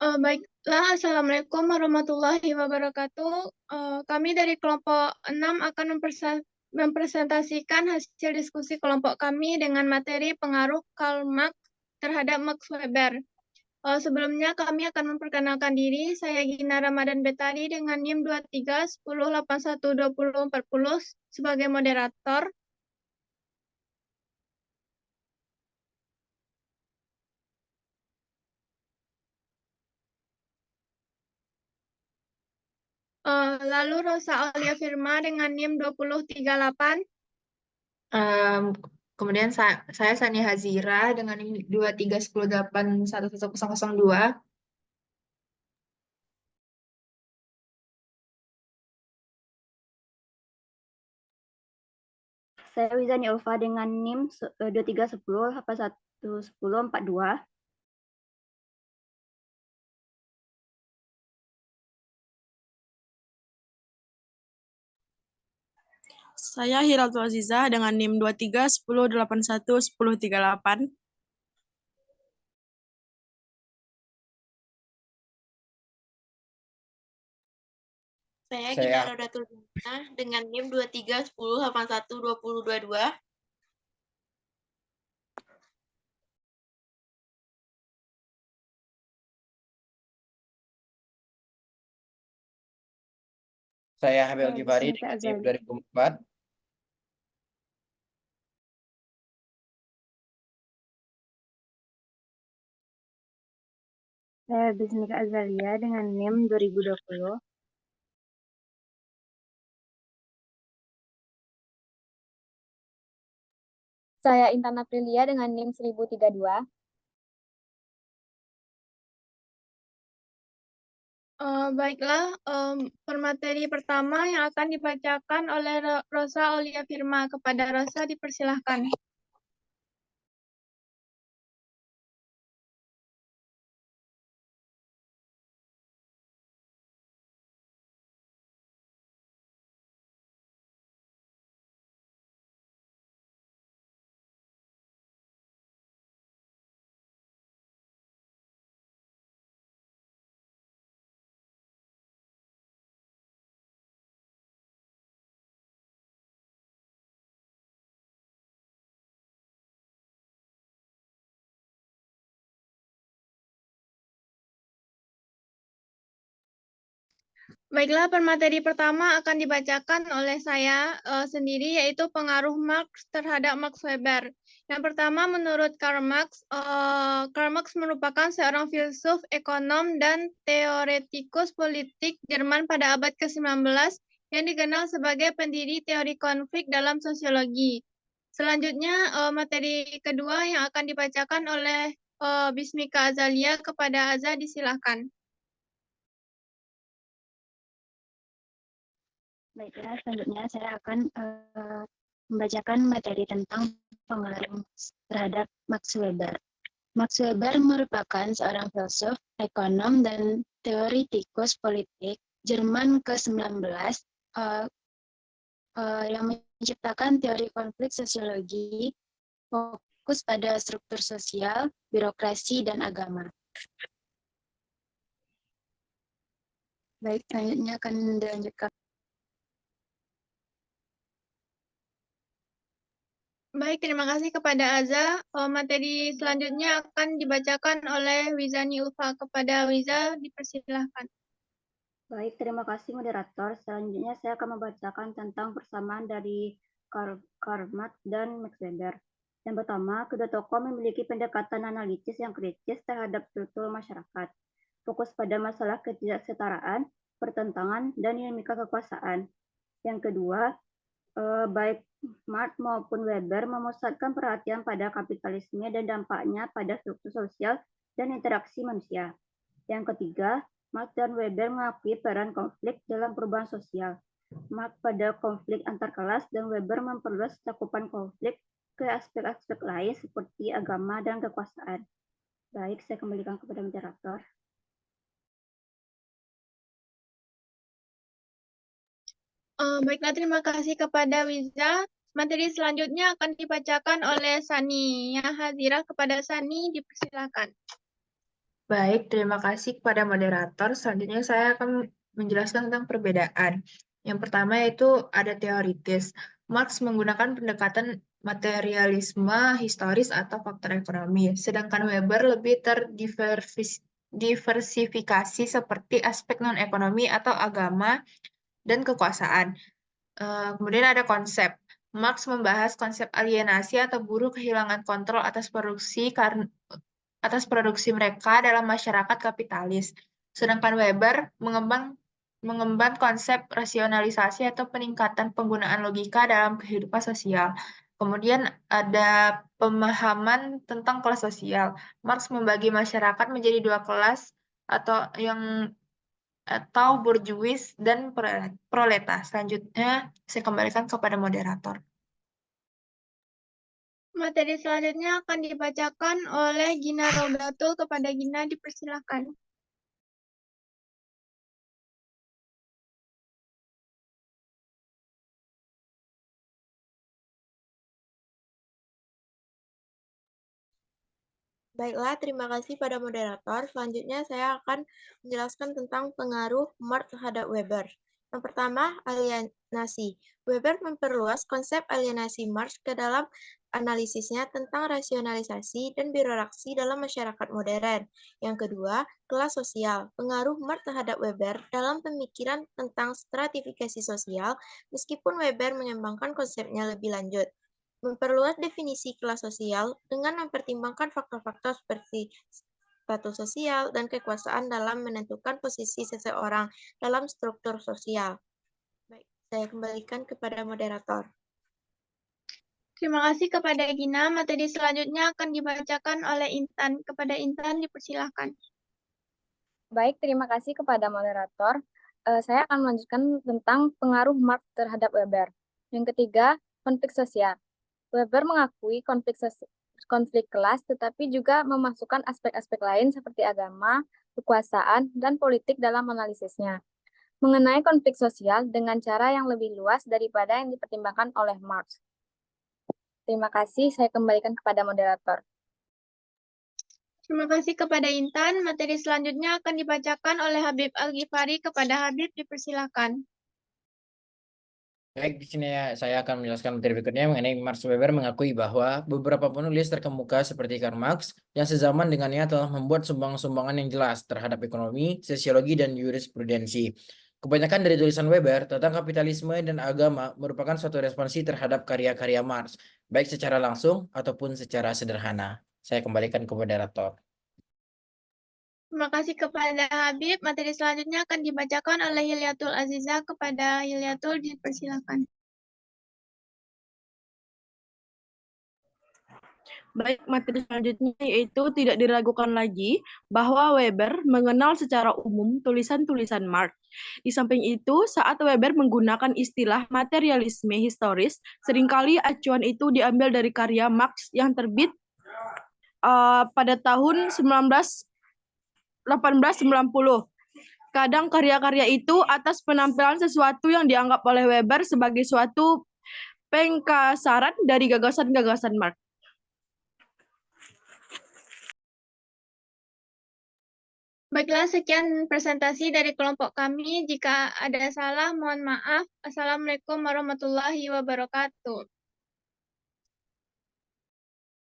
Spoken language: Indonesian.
Baiklah, Assalamualaikum warahmatullahi wabarakatuh. Kami dari kelompok 6 akan mempresentasikan hasil diskusi kelompok kami dengan materi pengaruh Karl Marx terhadap Max Weber. Sebelumnya kami akan memperkenalkan diri. Saya Gina Ramadan Betari dengan NIM 2310812040 sebagai moderator. Lalu Rosa Aulia Firma dengan NIM 2038. Kemudian saya Sania Hazira dengan NIM 2310811002. Saya Wizani Ulfa dengan NIM 2310811042. Saya Hiratu Azizah dengan NIM 2310811038. Saya Gina Rodatul Bina dengan NIM 2310812022. Saya Habib Al-Ghifari dengan NIM 2004. Saya Bismika Azalia dengan NIM 2020. Saya Intan Aprilia dengan NIM 1032. Baiklah, permateri pertama yang akan dibacakan oleh Rosa Aulia Firma. Kepada Rosa dipersilahkan. Baiklah, permateri pertama akan dibacakan oleh saya sendiri, yaitu pengaruh Marx terhadap Max Weber. Yang pertama, menurut Karl Marx merupakan seorang filsuf, ekonom, dan teoretikus politik Jerman pada abad ke-19 yang dikenal sebagai pendiri teori konflik dalam sosiologi. Selanjutnya, materi kedua yang akan dibacakan oleh Bismika Azalia. Kepada Azza disilahkan. Baiklah, selanjutnya saya akan membacakan materi tentang pengaruh terhadap Max Weber. Max Weber merupakan seorang filsuf, ekonom, dan teoretikus politik Jerman ke-19 yang menciptakan teori konflik sosiologi fokus pada struktur sosial, birokrasi, dan agama. Baik, selanjutnya akan dilanjutkan. Baik, terima kasih kepada Azza. Materi selanjutnya akan dibacakan oleh Wizani Ulfa. Kepada Wiza, dipersilahkan. Baik, terima kasih moderator. Selanjutnya saya akan membacakan tentang persamaan dari Karl Marx dan Max Weber. Yang pertama, kedua tokoh memiliki pendekatan analitis yang kritis terhadap struktur masyarakat, fokus pada masalah ketidaksetaraan, pertentangan, dan dinamika kekuasaan. Yang kedua, baik Marx maupun Weber memusatkan perhatian pada kapitalisme dan dampaknya pada struktur sosial dan interaksi manusia. Yang ketiga, Marx dan Weber mengakui peran konflik dalam perubahan sosial. Marx pada konflik antar kelas dan Weber memperluas cakupan konflik ke aspek-aspek lain seperti agama dan kekuasaan. Baik, saya kembalikan kepada moderator. Baiklah, terima kasih kepada Wiza. Materi selanjutnya akan dibacakan oleh Sania Hazira. Kepada Sani, dipersilakan. Baik, terima kasih kepada moderator. Selanjutnya saya akan menjelaskan tentang perbedaan. Yang pertama yaitu ada teoritis. Marx menggunakan pendekatan materialisme historis atau faktor ekonomi, sedangkan Weber lebih terdiversifikasi seperti aspek non-ekonomi atau agama dan kekuasaan. Kemudian ada konsep. Marx membahas konsep alienasi atau buruh kehilangan kontrol atas produksi mereka dalam masyarakat kapitalis. Sedangkan Weber mengemban konsep rasionalisasi atau peningkatan penggunaan logika dalam kehidupan sosial. Kemudian ada pemahaman tentang kelas sosial. Marx membagi masyarakat menjadi dua kelas atau borjuis dan proletas. Selanjutnya saya kembalikan kepada moderator. Materi selanjutnya akan dibacakan oleh Gina Rodatul. Kepada Gina dipersilakan. Baiklah, terima kasih pada moderator. Selanjutnya saya akan menjelaskan tentang pengaruh Marx terhadap Weber. Yang pertama, alienasi. Weber memperluas konsep alienasi Marx ke dalam analisisnya tentang rasionalisasi dan birokrasi dalam masyarakat modern. Yang kedua, kelas sosial. Pengaruh Marx terhadap Weber dalam pemikiran tentang stratifikasi sosial, meskipun Weber mengembangkan konsepnya lebih lanjut. Memperluas definisi kelas sosial dengan mempertimbangkan faktor-faktor seperti status sosial dan kekuasaan dalam menentukan posisi seseorang dalam struktur sosial. Baik, saya kembalikan kepada moderator. Terima kasih kepada Gina. Materi selanjutnya akan dibacakan oleh Intan. Kepada Intan dipersilakan. Baik, terima kasih kepada moderator. Saya akan melanjutkan tentang pengaruh Marx terhadap Weber. Yang ketiga, konflik sosial. Weber mengakui konflik kelas, tetapi juga memasukkan aspek-aspek lain seperti agama, kekuasaan, dan politik dalam analisisnya. Mengenai konflik sosial dengan cara yang lebih luas daripada yang dipertimbangkan oleh Marx. Terima kasih, saya kembalikan kepada moderator. Terima kasih kepada Intan. Materi selanjutnya akan dibacakan oleh Habib Al-Ghifari. Kepada Habib dipersilakan. Baik, di sini saya akan menjelaskan materi berikutnya mengenai Max Weber mengakui bahwa beberapa penulis terkemuka seperti Karl Marx yang sezaman dengannya telah membuat sumbangan-sumbangan yang jelas terhadap ekonomi, sosiologi, dan jurisprudensi. Kebanyakan dari tulisan Weber tentang kapitalisme dan agama merupakan suatu responsi terhadap karya-karya Marx, baik secara langsung ataupun secara sederhana. Saya kembalikan ke moderator. Terima kasih kepada Habib. Materi selanjutnya akan dibacakan oleh Hilyatul Aziza. Kepada Hilyatul dipersilakan. Baik, materi selanjutnya yaitu tidak diragukan lagi bahwa Weber mengenal secara umum tulisan-tulisan Marx. Di samping itu, saat Weber menggunakan istilah materialisme historis, seringkali acuan itu diambil dari karya Marx yang terbit pada tahun 1890. Kadang karya-karya itu atas penampilan sesuatu yang dianggap oleh Weber sebagai suatu pengkasaran dari gagasan-gagasan Marx. Baiklah, sekian presentasi dari kelompok kami. Jika ada salah, mohon maaf. Assalamualaikum warahmatullahi wabarakatuh.